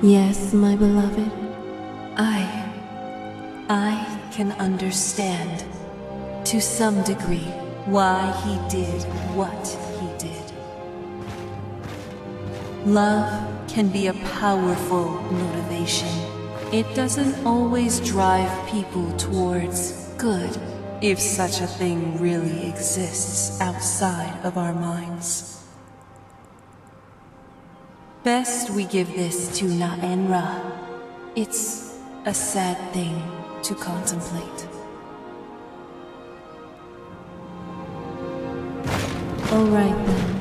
Yes, my beloved. I can understand, to some degree, why he did what he did. Love can be a powerful motivation. It doesn't always drive people towards good, if such a thing really exists outside of our minds. Best we give this to Na Enra. It's a sad thing to contemplate. All right then.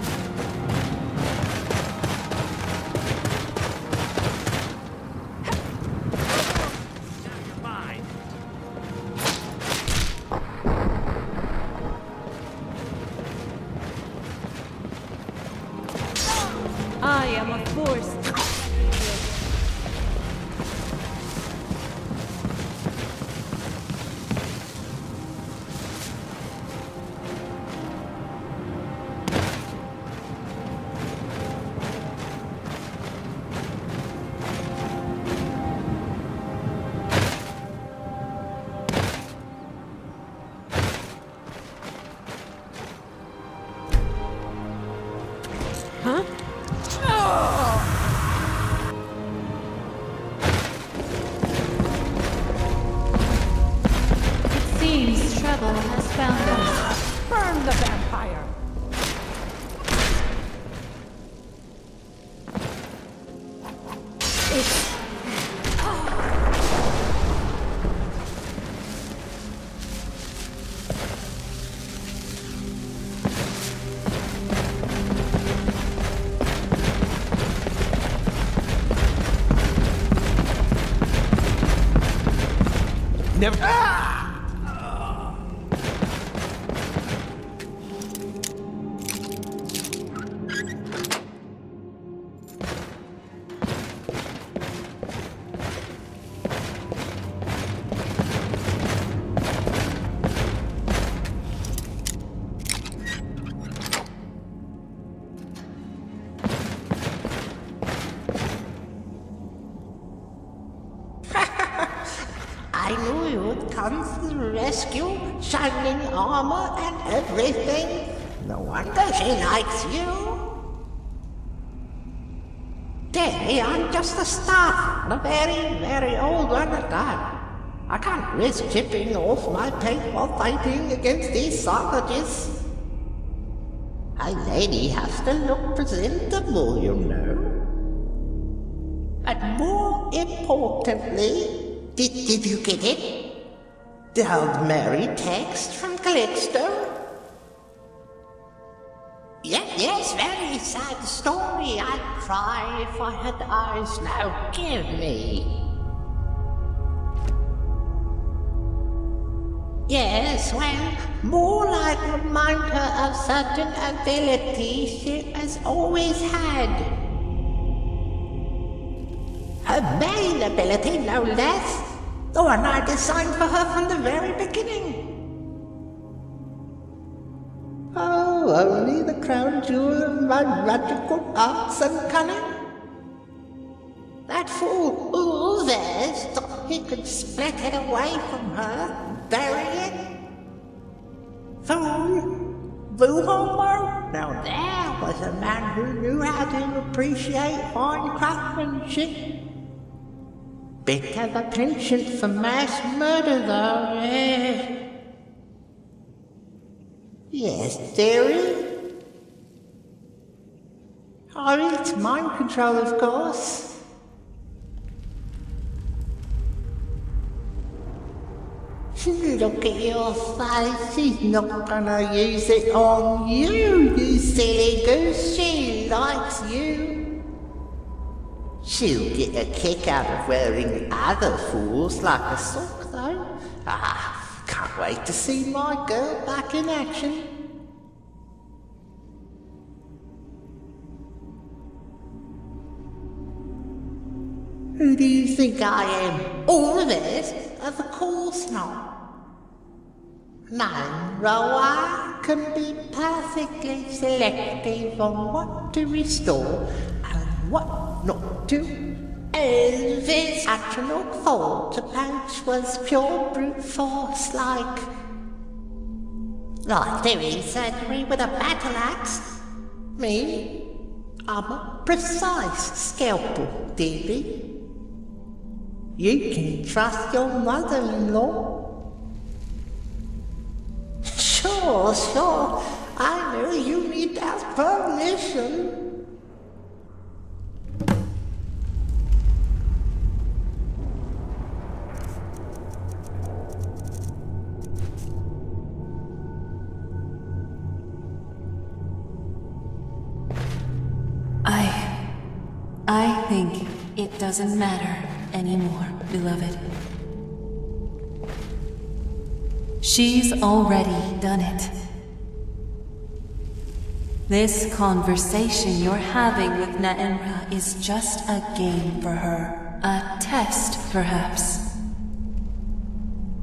I am a force. Huh? It seems trouble has found us. Burn the vampire! Never. I knew you would come to the rescue, shining armor and everything. No wonder she likes you. Danny, I'm just a staff, and a very, very old one at that. I can't risk chipping off my paint while fighting against these savages. A lady has to look presentable, you know. But more importantly, did you get it? The old Mary text from Calixto? Yes, very sad story. I'd cry if I had eyes. Now give me. Yes, well, more like remind her of certain abilities she has always had. Her main ability, no less. The one I designed for her from the very beginning. Oh, only the crown jewel of my magical arts and cunning. That fool Ulvez thought he could split it away from her and bury it. Fool! Vuhomo? Now there was a man who knew how to appreciate fine craftsmanship. Bit of a penchant for mass murder, though, yeah. Yes, dearie? Oh, it's mind control, of course. Look at your face, she's not gonna use it on you, you silly goose, she likes you. She'll get a kick out of wearing other fools like a sock, though. Can't wait to see my girl back in action. Who do you think I am? All of it? Of course not. No, Roa can be perfectly selective on what to restore and what not to, This actual thought approach was pure brute force, like doing surgery with a battle axe. Me? I'm a precise scalpel, dearie. You can trust your mother-in-law. Sure. I know you need to ask permission. I think it doesn't matter anymore, beloved. She's already done it. This conversation you're having with Naenra is just a game for her. A test, perhaps.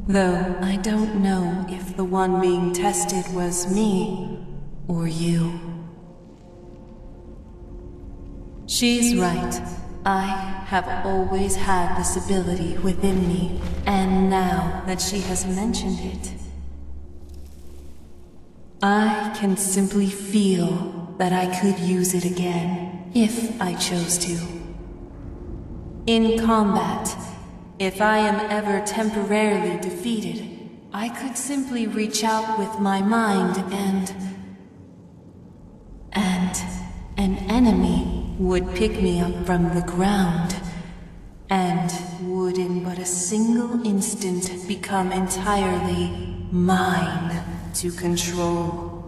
Though I don't know if the one being tested was me or you. She's right. I have always had this ability within me, and now that she has mentioned it, I can simply feel that I could use it again, if I chose to. In combat, if I am ever temporarily defeated, I could simply reach out with my mind and an enemy would pick me up from the ground, and would in but a single instant become entirely mine to control.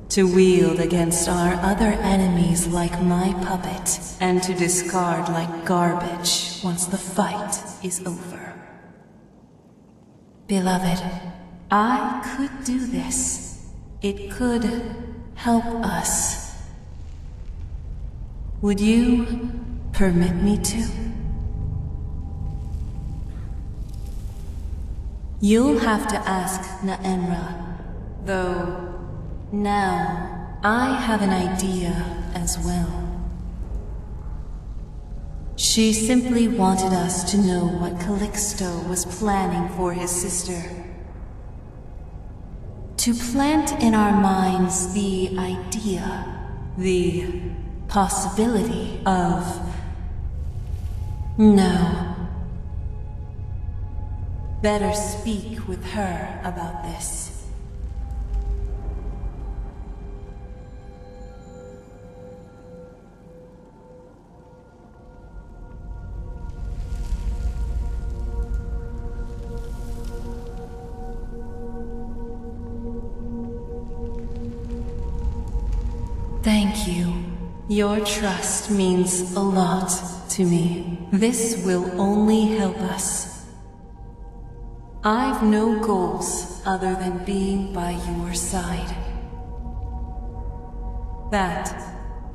To wield against our other enemies like my puppet, and to discard like garbage once the fight is over. Beloved, I could do this. It could help us. Would you permit me to? You'll have to ask Naenra, though now I have an idea as well. She simply wanted us to know what Calixto was planning for his sister. To plant in our minds the idea, the possibility of... No. Better speak with her about this. Thank you. Your trust means a lot to me. This will only help us. I've no goals other than being by your side. That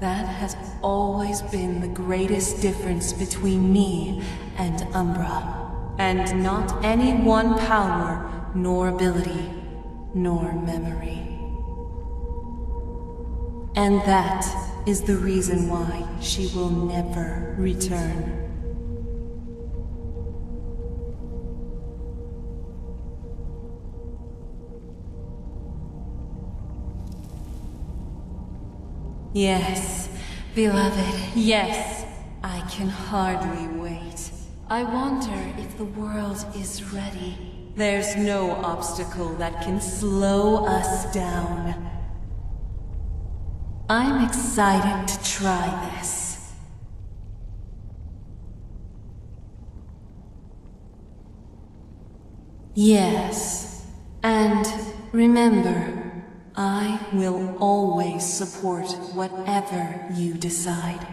has always been the greatest difference between me and Umbra. And not any one power, nor ability, nor memory. And that is the reason why she will never return. Yes, beloved, yes. I can hardly wait. I wonder if the world is ready. There's no obstacle that can slow us down. I'm excited to try this. Yes, and remember, I will always support whatever you decide.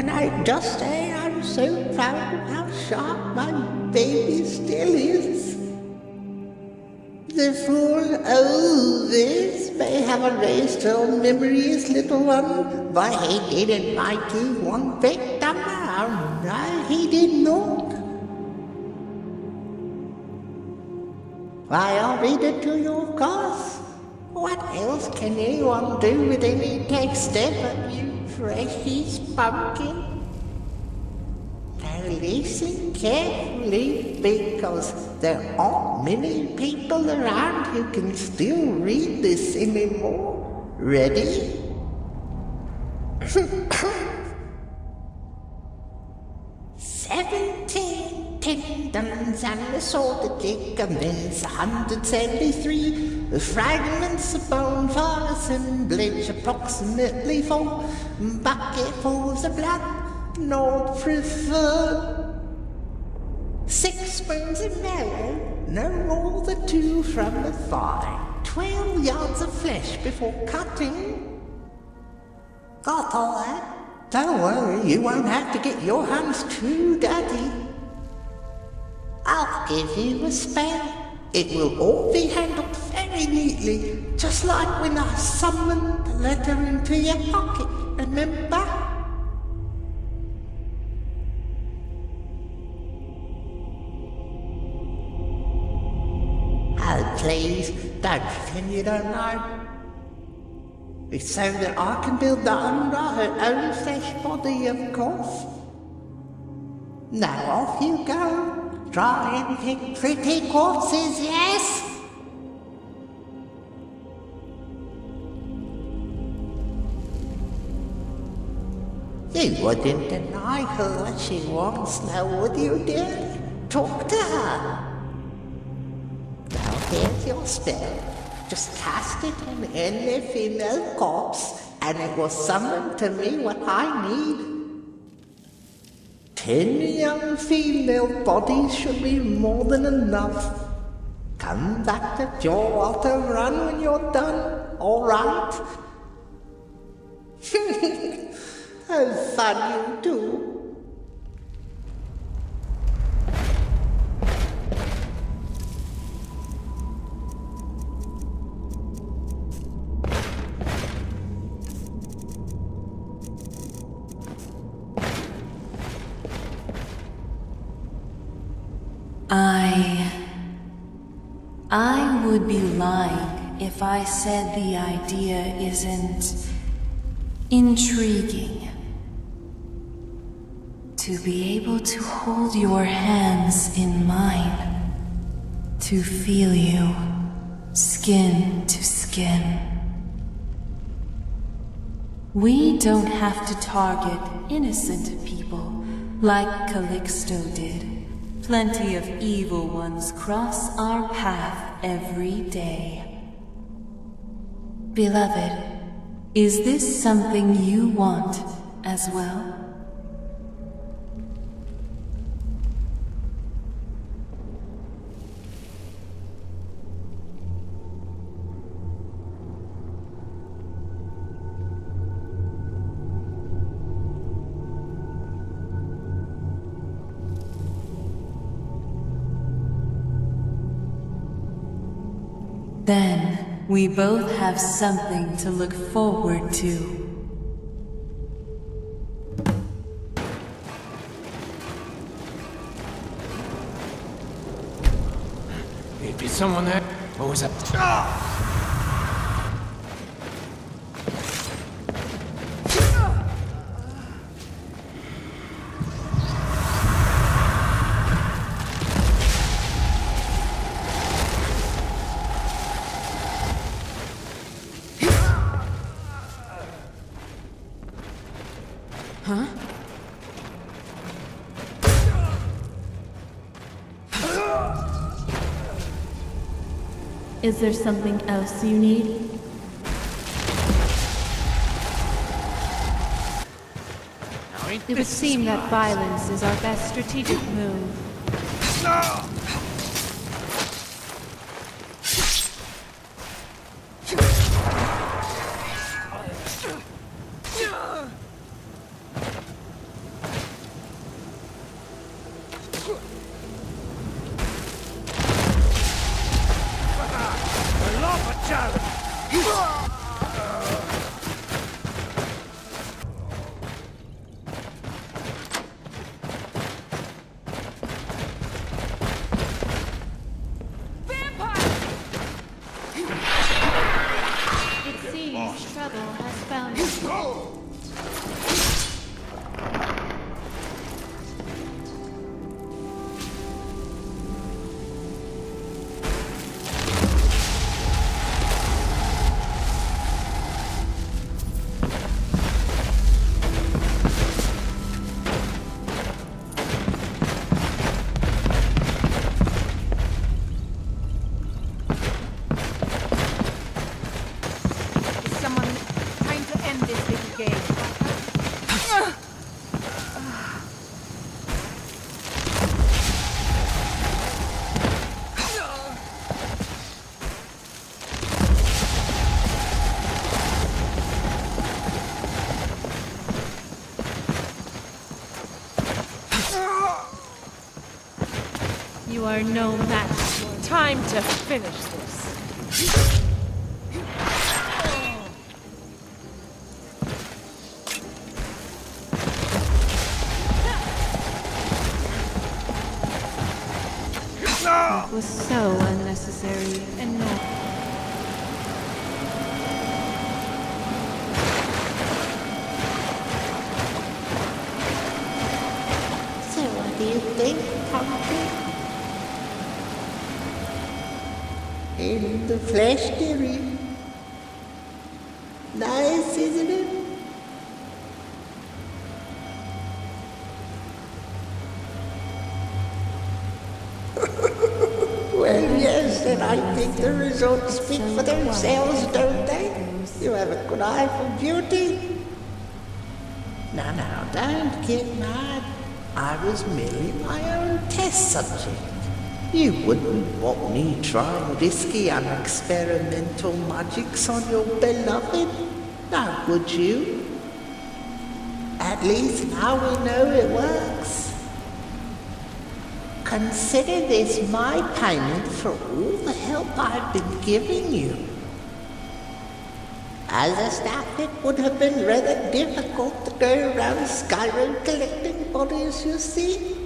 And I just say I'm so proud of how sharp my baby still is. The fool others may have erased her memories, little one, but he didn't like you one victim. No, he did not. Why, I'll read it to you, of course. What else can anyone do with any texture but you precious pumpkin? Now listen carefully, because there aren't many people around who can still read this anymore. Ready? 17 tendons and a sort ligaments, 173 fragments of bone for assemblage, approximately 4 bucketfuls of blood, no preferred. 6 spoons of marrow, no more than 2 from the thigh, 12 yards of flesh before cutting. Got all that? Don't worry, you won't have to get your hands too dirty. I'll give you a spell. It will all be handled very neatly, just like when I summoned the letter into your pocket, remember? Oh, please, don't pretend you don't know. It's so that I can build the Umbra her own flesh body, of course. Now off you go. Try and pick pretty corpses, yes? You wouldn't deny her what she wants now, would you, dear? Talk to her. Now here's your spell. Just cast it on any female corpse, and it will summon to me what I need. 10 young female bodies should be more than enough. Come back to Jawwater Run when you're done, all right? Have fun, you two. I would be lying if I said the idea isn't intriguing. To be able to hold your hands in mine, to feel you skin to skin. We don't have to target innocent people like Calixto did. Plenty of evil ones cross our path every day. Beloved, is this something you want as well? Then, we both have something to look forward to. Maybe someone there. What was that? Ah! Huh? Is there something else you need? It would seem that violence is our best strategic move. You are no match. Time to finish this. That was so unnecessary and no. So what do you think, Pumpkin? In the flesh, dearie. Nice, isn't it? Well, yes, and I think the results speak for themselves, don't they? You have a good eye for beauty. Now, don't get mad. I was merely my own test subject. You wouldn't want me trying risky and experimental magics on your beloved, now would you? At least now we know it works. Consider this my payment for all the help I've been giving you. As a staff, it would have been rather difficult to go around Skyrim collecting bodies, you see.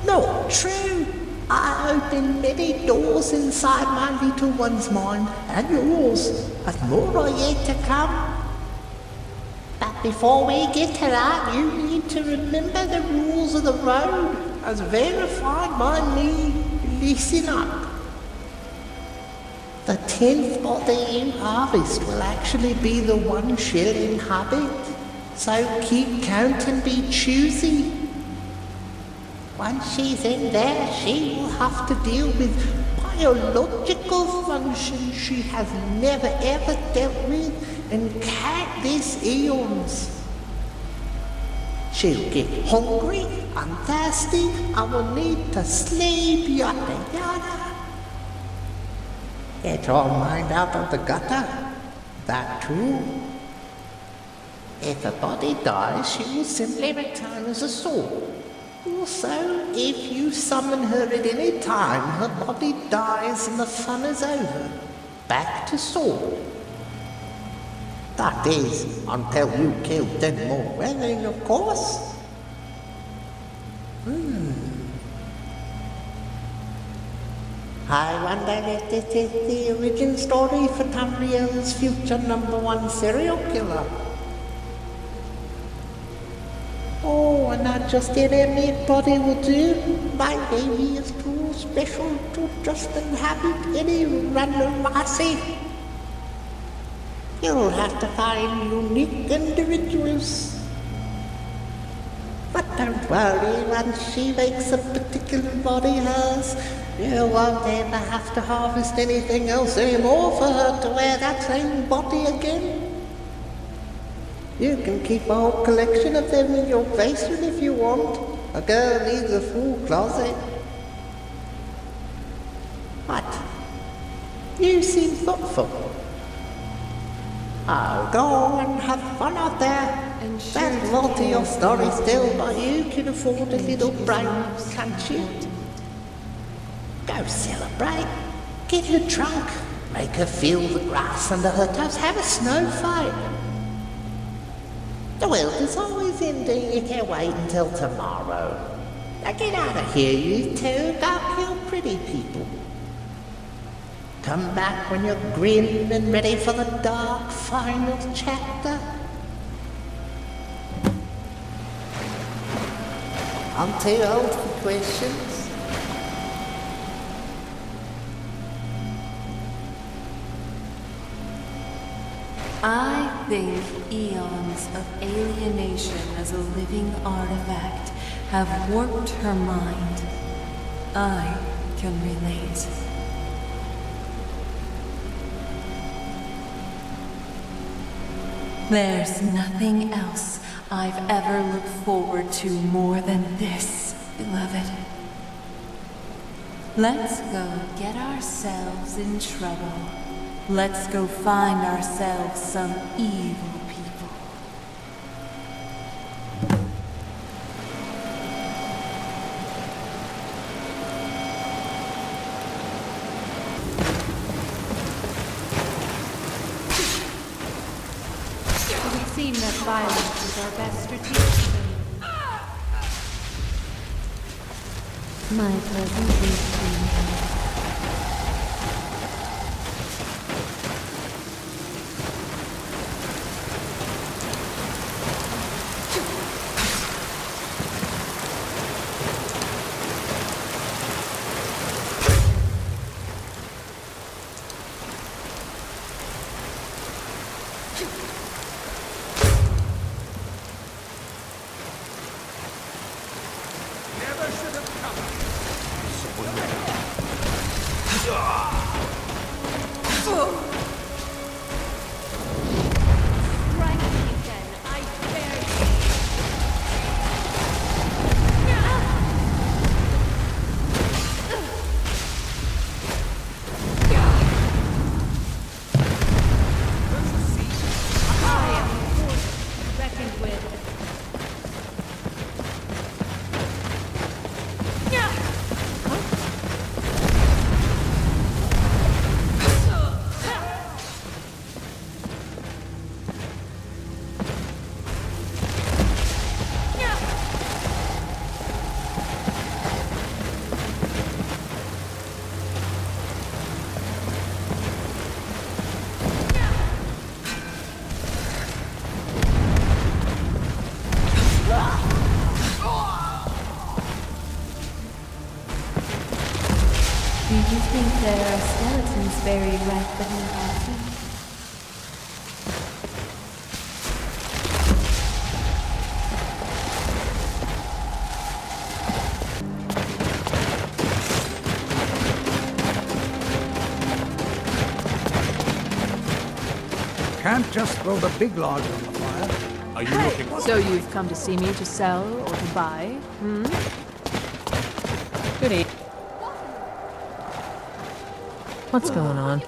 Not true. I opened many doors inside my little one's mind, and yours, and more are yet to come. But before we get to that, you need to remember the rules of the road, as verified by me. Listen up. The 10th body you harvest will actually be the one she'll inhabit, so keep count and be choosy. Once she's in there, she will have to deal with biological functions she has never ever dealt with in countless eons. She'll get hungry and thirsty and will need to sleep, yada yada. Get her mind out of the gutter, that too. If a body dies, she will simply return as a soul. Also, if you summon her at any time, her body dies and the fun is over. Back to soul. That is, until you kill 10 more women, of course. I wonder if this is the origin story for Tamriel's future #1 serial killer. Oh, and not just anybody will do. My baby is too special to just inhabit any random massive. You'll have to find unique individuals. But don't worry, once she makes a particular body hers, you won't ever have to harvest anything else anymore for her to wear that same body again. You can keep a whole collection of them in your basement if you want. A girl needs a full closet. What? You seem thoughtful. Oh, go on, have fun out there. There's more to your story still, but you can afford a little break, can't you? Go celebrate. Get her drunk. Make her feel the grass under her toes. Have a snow fight. The world is always ending. You can't wait until tomorrow. Now get out of here, you two. Go kill pretty people. Come back when you're grim and ready for the dark final chapter. I'm too old for questions. I think eons of alienation as a living artifact have warped her mind. I can relate. There's nothing else I've ever looked forward to more than this, beloved. Let's go get ourselves in trouble. Let's go find ourselves some evil people. It would seem that violence is our best strategic thing. My pleasant dreams. Do you think there are skeletons buried right beneath our feet? Can't just throw the big log on the fire. Are you looking for... So you've come to see me to sell or to buy? Good evening. What's going on?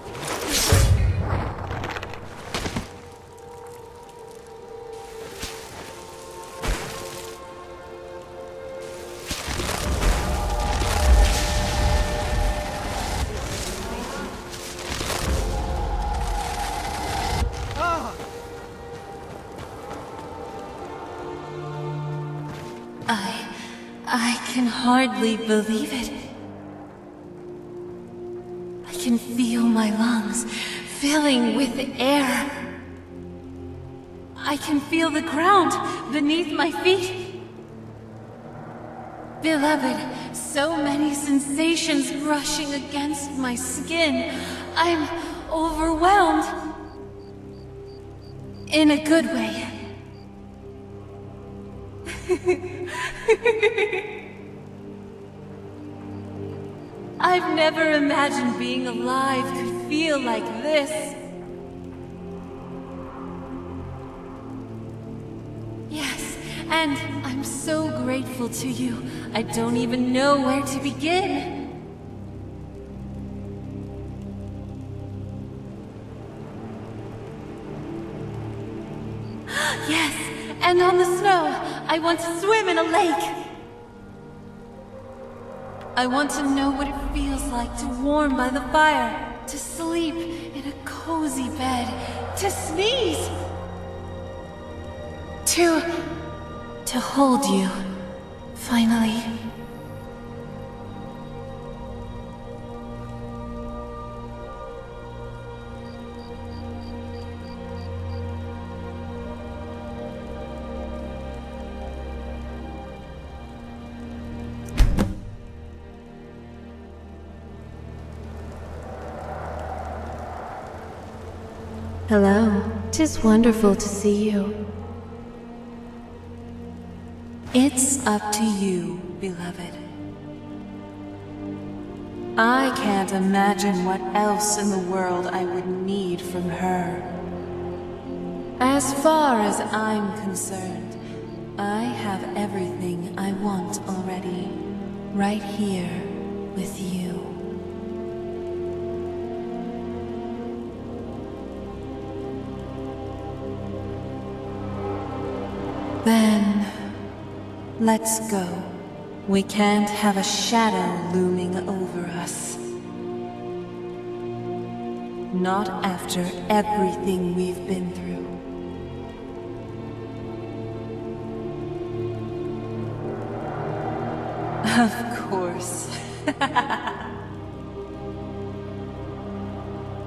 I can hardly believe it. I can feel my lungs filling with air. I can feel the ground beneath my feet. Beloved, so many sensations rushing against my skin. I'm overwhelmed. In a good way. I've never imagined being alive could feel like this. Yes, and I'm so grateful to you. I don't even know where to begin. Yes, and on the snow, I want to swim in a lake. I want to know what it feels like to warm by the fire, to sleep in a cozy bed, to sneeze, to hold you, finally. Hello. 'Tis wonderful to see you. It's up to you, beloved. I can't imagine what else in the world I would need from her. As far as I'm concerned, I have everything I want already, right here with you. Then, let's go. We can't have a shadow looming over us. Not after everything we've been through. Of course.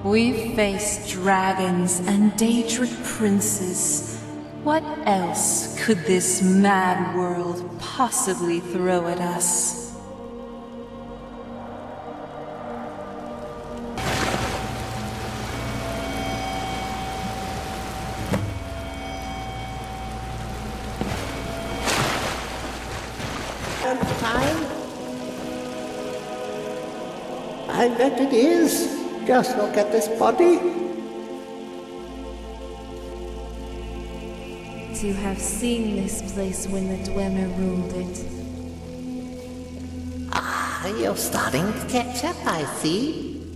We've faced dragons and Daedric princes. What else could this mad world possibly throw at us? Time? I bet it is. Just look at this body. To have seen this place when the Dwemer ruled it. Ah, you're starting to catch up, I see.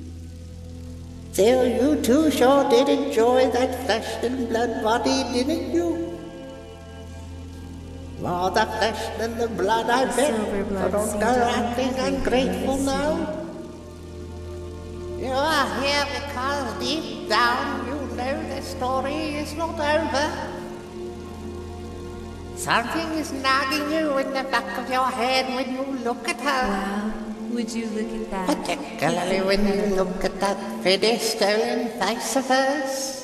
So you two sure did enjoy that flesh and blood body, didn't you? More the flesh than the blood, I bet. silver blood So don't seemed go to acting unheavy ungrateful from the now. You are here because deep down you know the story is not over. Something is nagging you in the back of your head when you look at her. Wow, would you look at that? Particularly when you look at that pretty stolen face of hers.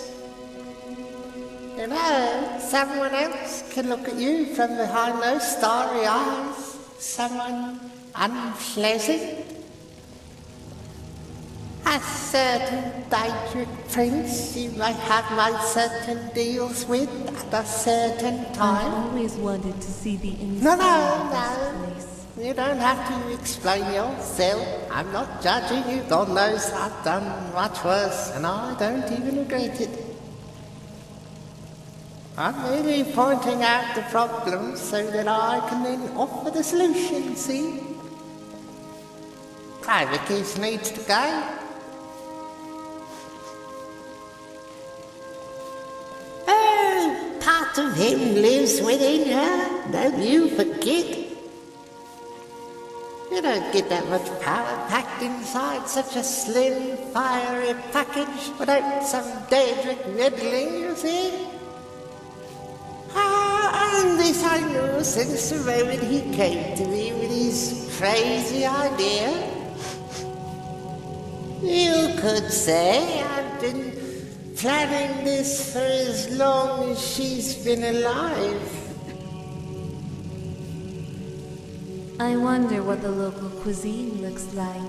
You know, someone else can look at you from behind those starry eyes. Someone unpleasant. A certain Daedric prince you might have made certain deals with at a certain I've time. always wanted to see the No, inside of no. this place. You don't have to explain yourself. I'm not judging you. God knows I've done much worse, and I don't even regret it. I'm merely pointing out the problem so that I can then offer the solution, see? Clavicus needs to go. Oh, part of him lives within her, don't you forget? You don't get that much power packed inside such a slim, fiery package without some Daedric meddling, you see? And this I knew since the moment he came to me with his crazy idea. You could say I've been planning this for as long as she's been alive. I wonder what the local cuisine looks like.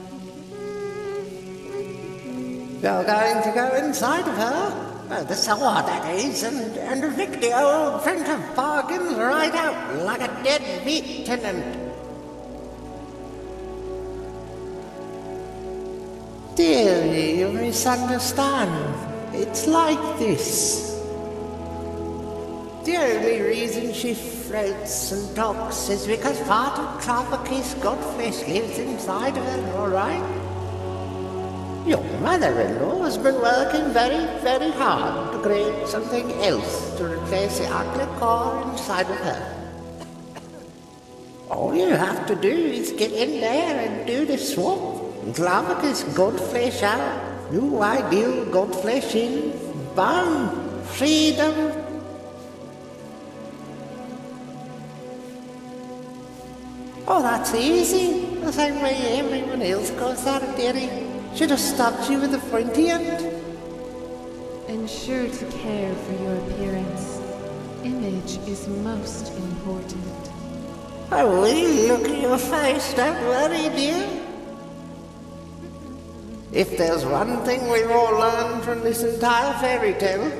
You're going to go inside of her? Oh, the cellar, that is, and evict the old friend of bargains right out like a deadbeat tenant. Dearie, you misunderstand. It's like this. The only reason she floats and talks is because part of Clavicus Godflesh lives inside of her, all right? Your mother-in-law has been working very, very hard to create something else to replace the ugly core inside of her. All you have to do is get in there and do the swap. Clavicus Godflesh out, new ideal Godflesh in, bam, freedom. Oh, that's easy. The same way everyone else goes out of dairy. Should have stopped you with the pointy end. Ensure to care for your appearance. Image is most important. I will look at your face, don't worry, dear. If there's one thing we've all learned from this entire fairy tale,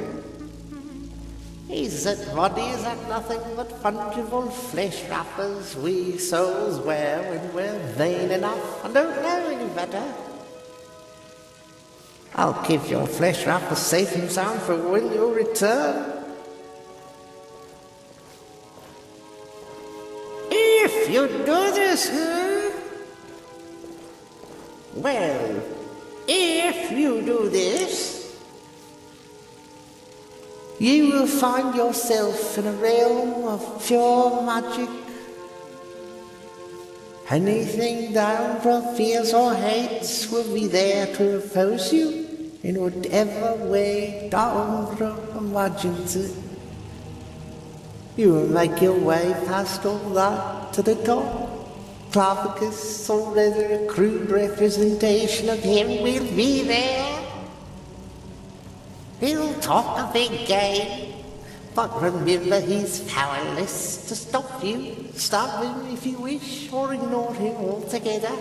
is that bodies are nothing but fungible flesh wrappers we souls wear when we're vain enough and don't know any better. I'll keep your flesh wrapper safe and sound for when you return. If you do this, Well, if you do this, you will find yourself in a realm of pure magic. Anything down from fears or hates will be there to oppose you in whatever way the Umbra imagines it. You will make your way past all that to the top. Clavicus, already a crude representation of him, will be there. He'll talk a big game, but remember he's powerless to stop you. Stop him if you wish, or ignore him altogether.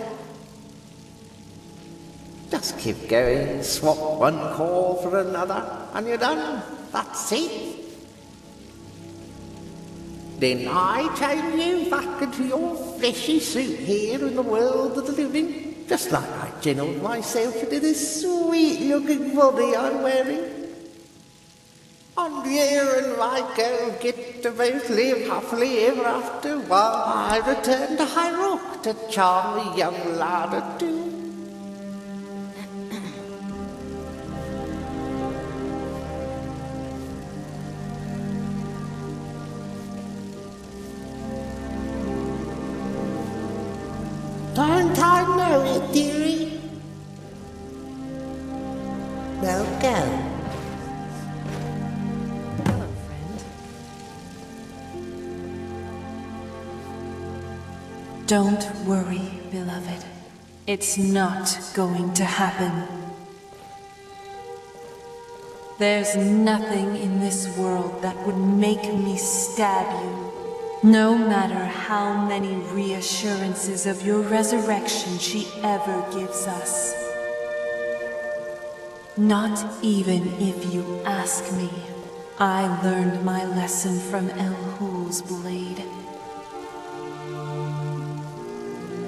Just keep going, swap one call for another, and you're done. That's it. Then I change you back into your fleshy suit here in the world of the living, just like I channeled myself into this sweet-looking body I'm wearing. And you and my girl get to both live happily ever after, while I return to High Rock to charm the young lad or two. Don't I know it, dearie? Well, go. Hello, friend. Don't worry, beloved. It's not going to happen. There's nothing in this world that would make me stab you. No matter how many reassurances of your resurrection she ever gives us. Not even if you ask me. I learned my lesson from El-Hul's blade.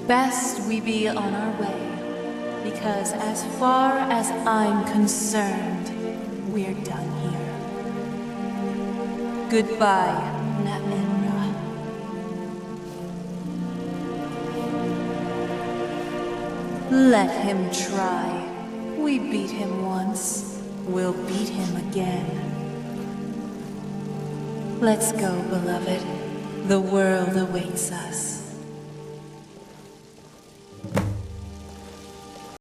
Best we be on our way, because as far as I'm concerned, we're done here. Goodbye, Namen. Let him try. We beat him once. We'll beat him again. Let's go, beloved. The world awaits us.